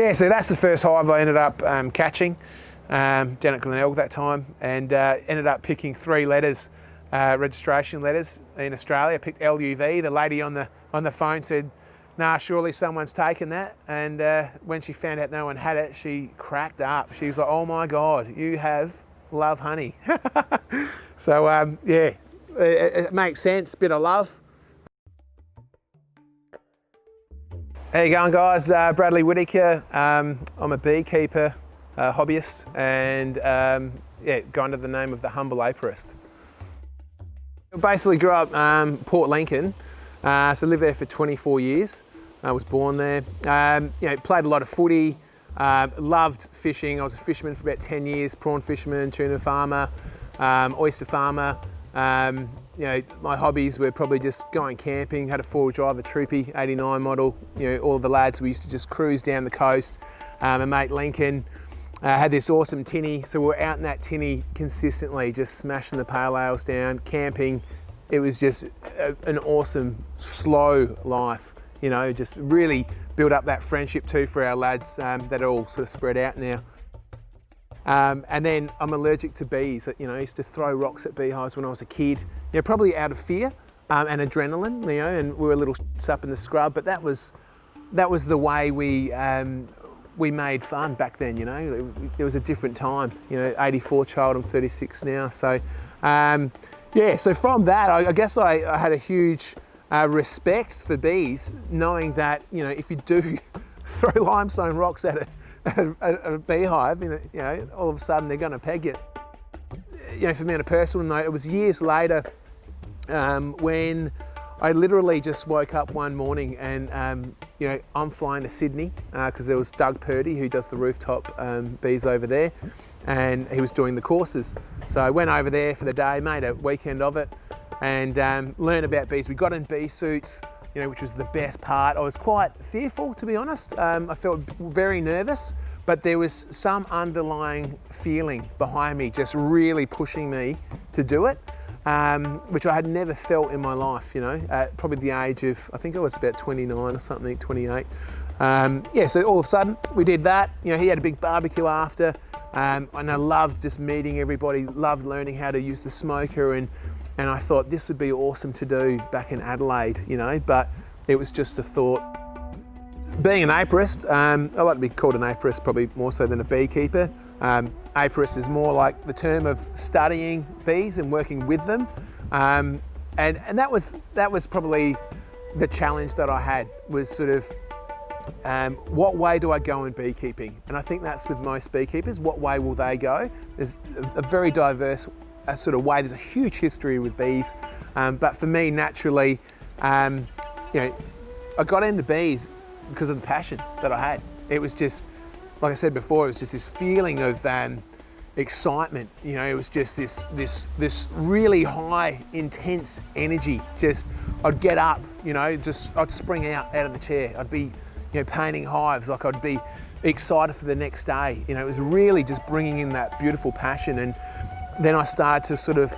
Yeah, so that's the first hive I ended up catching down at Glenelg that time, and ended up picking 3 letters, registration letters in Australia. I picked LUV. The lady on the phone said, "Nah, surely someone's taken that." And when she found out no one had it, she cracked up. She was like, "Oh my God, you have love honey." So yeah, it makes sense. Bit of love. How you going, guys? Bradley Whittaker. I'm a beekeeper, hobbyist, and yeah, go under the name of the Humble Apiarist. Basically grew up Port Lincoln, so lived there for 24 years. I was born there. You know, played a lot of footy, loved fishing. I was a fisherman for about 10 years, prawn fisherman, tuna farmer, oyster farmer. You know, my hobbies were probably just going camping, had a 4-wheel drive, a Troopy 89 model. You know, all of the lads, we used to just cruise down the coast. My mate Lincoln had this awesome tinny, so we were out in that tinny consistently, just smashing the pale ales down, camping. It was just an awesome, slow life, you know, just really built up that friendship too for our lads that are all sort of spread out now. And then I'm allergic to bees. You know, I used to throw rocks at beehives when I was a kid, you know, probably out of fear and adrenaline, you know, and we were little up in the scrub, but that was the way we made fun back then, you know. It was a different time, you know, 84 child, I'm 36 now. So yeah, so from that, I guess I had a huge respect for bees, knowing that, you know, if you do throw limestone rocks at a beehive, you know, all of a sudden they're going to peg you. You know, for me on a personal note, it was years later when I literally just woke up one morning and, you know, I'm flying to Sydney because there was Doug Purdy, who does the rooftop bees over there, and he was doing the courses. So I went over there for the day, made a weekend of it, and learned about bees. We got in bee suits, you know, which was the best part. I was quite fearful, to be honest. I felt very nervous, but there was some underlying feeling behind me just really pushing me to do it, which I had never felt in my life, you know, at probably the age of, I think I was about 29 or something, 28. Yeah, so all of a sudden we did that. You know, he had a big barbecue after, and I loved just meeting everybody, loved learning how to use the smoker, and I thought this would be awesome to do back in Adelaide, you know, but it was just a thought. Being an apiarist, I like to be called an apiarist probably more so than a beekeeper. Apiarist is more like the term of studying bees and working with them. And that was probably the challenge that I had, was sort of, what way do I go in beekeeping? And I think that's with most beekeepers, what way will they go? There's a very diverse sort of way. There's a huge history with bees, but for me, naturally, you know, I got into bees because of the passion that I had. It was just, like I said before, it was just this feeling of excitement. You know, it was just this really high, intense energy. Just, I'd get up, you know, I'd spring out of the chair. I'd be, you know, painting hives, like I'd be excited for the next day. You know, it was really just bringing in that beautiful passion. And then I started to sort of,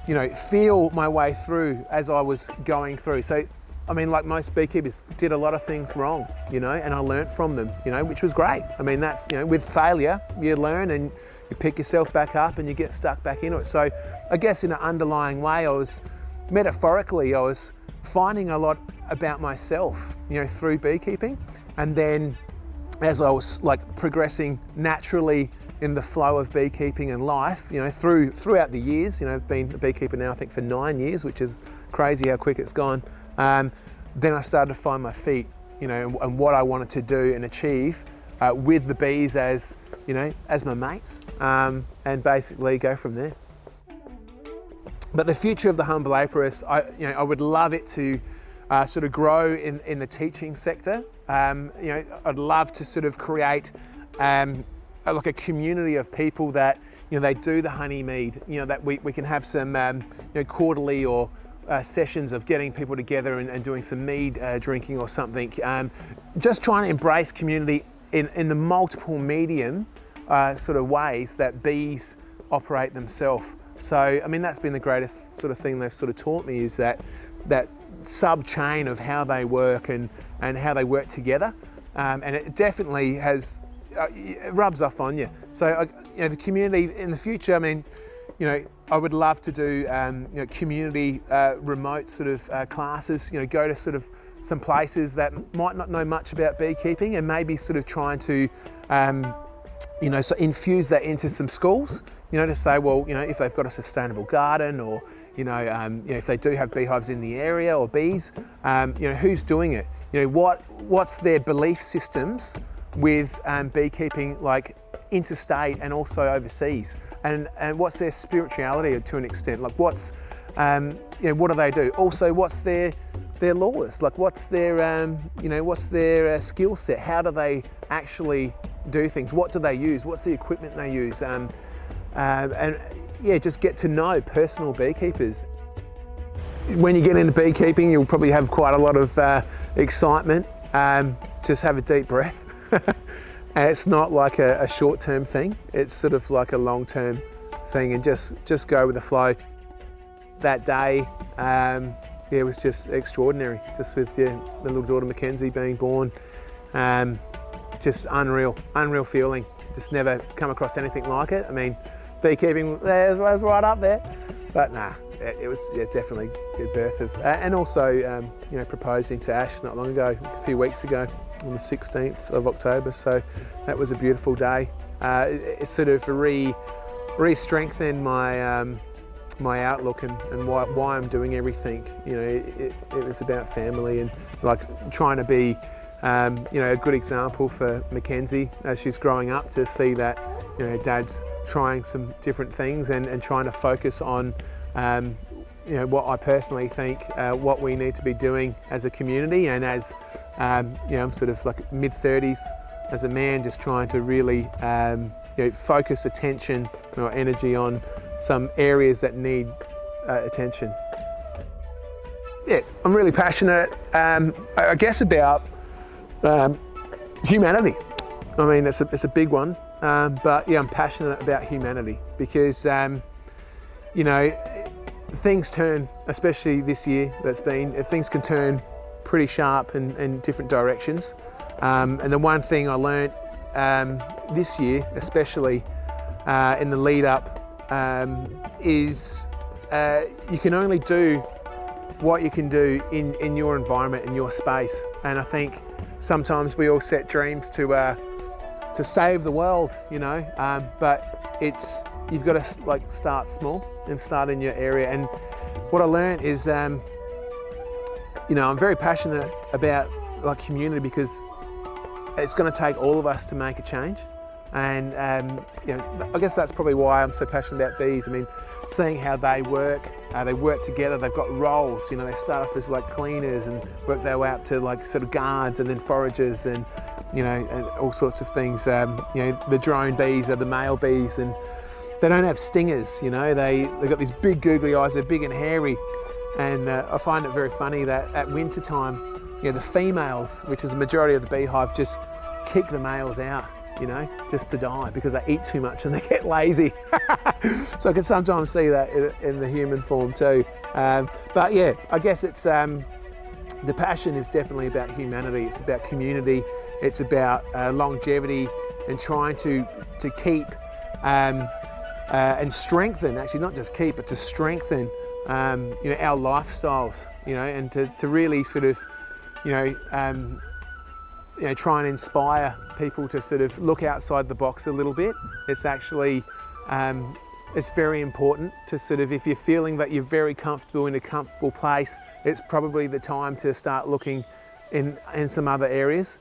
you know, feel my way through as I was going through. So, I mean, like most beekeepers, did a lot of things wrong, you know, and I learnt from them, you know, which was great. I mean, that's, you know, with failure, you learn and you pick yourself back up and you get stuck back into it. So I guess in an underlying way, metaphorically, I was finding a lot about myself, you know, through beekeeping. And then as I was like progressing naturally in the flow of beekeeping and life, you know, throughout the years, you know, I've been a beekeeper now, I think for 9 years, which is crazy how quick it's gone. Then I started to find my feet, you know, and what I wanted to do and achieve with the bees as, you know, as my mates, and basically go from there. But the future of the Humble Apiarist, I would love it to sort of grow in the teaching sector. You know, I'd love to sort of create like a community of people that, you know, they do the honey mead, you know, that we can have some, you know, quarterly or sessions of getting people together and doing some mead drinking or something. Just trying to embrace community in the multiple medium sort of ways that bees operate themselves. So, I mean, that's been the greatest sort of thing they've sort of taught me, is that sub-chain of how they work and how they work together. and it definitely has, it rubs off on you. So, you know, the community in the future, I mean, you know, I would love to do, you know, community remote sort of classes, you know, go to sort of some places that might not know much about beekeeping and maybe sort of trying to, you know, so infuse that into some schools, you know, to say, well, you know, if they've got a sustainable garden or, you know, if they do have beehives in the area or bees, you know, who's doing it? You know, what's their belief systems with beekeeping, like interstate and also overseas, and what's their spirituality to an extent? Like what's, you know, what do they do? Also, what's their laws? Like what's their, you know, what's their skill set? How do they actually do things? What do they use? What's the equipment they use? And yeah, just get to know personal beekeepers. When you get into beekeeping, you'll probably have quite a lot of excitement. Just have a deep breath. And it's not like a short-term thing. It's sort of like a long-term thing, and just go with the flow. That day, yeah, it was just extraordinary. Just with the little daughter Mackenzie being born, just unreal feeling. Just never come across anything like it. I mean, beekeeping was right up there, but nah, it was, yeah, definitely the birth of, and also, you know, proposing to Ash not long ago, a few weeks ago, on the 16th of October. So that was a beautiful day. It sort of re-strengthened my my outlook and why I'm doing everything. You know, it was about family and like trying to be, you know, a good example for Mackenzie as she's growing up, to see that, you know, Dad's trying some different things and trying to focus on, you know, what I personally think, what we need to be doing as a community, and as, you know, I'm sort of like mid-30s as a man, just trying to really, you know, focus attention or energy on some areas that need attention. Yeah, I'm really passionate, I guess, about humanity. I mean, it's a big one, but yeah, I'm passionate about humanity because, you know, things turn, especially this year things can turn pretty sharp in different directions. And the one thing I learned this year, especially in the lead up, is you can only do what you can do in your environment, in your space. And I think sometimes we all set dreams to save the world, you know, but you've got to like start small and start in your area. And what I learned is, you know, I'm very passionate about like community, because it's going to take all of us to make a change. And you know, I guess that's probably why I'm so passionate about bees. I mean, seeing how they work together. They've got roles. You know, they start off as like cleaners and work their way up to like sort of guards and then foragers, and you know, and all sorts of things. You know, the drone bees are the male bees, and they don't have stingers. You know, they've got these big googly eyes. They're big and hairy, and I find it very funny that at winter time, you know, the females, which is the majority of the beehive, just kick the males out, you know, just to die, because they eat too much and they get lazy. So I can sometimes see that in the human form too. But yeah, I guess it's, the passion is definitely about humanity. It's about community. It's about longevity and trying to keep and strengthen, actually not just keep, but to strengthen, you know, our lifestyles, you know, and to really sort of, you know, try and inspire people to sort of look outside the box a little bit. It's actually, it's very important to sort of, if you're feeling that you're very comfortable in a comfortable place, it's probably the time to start looking in some other areas.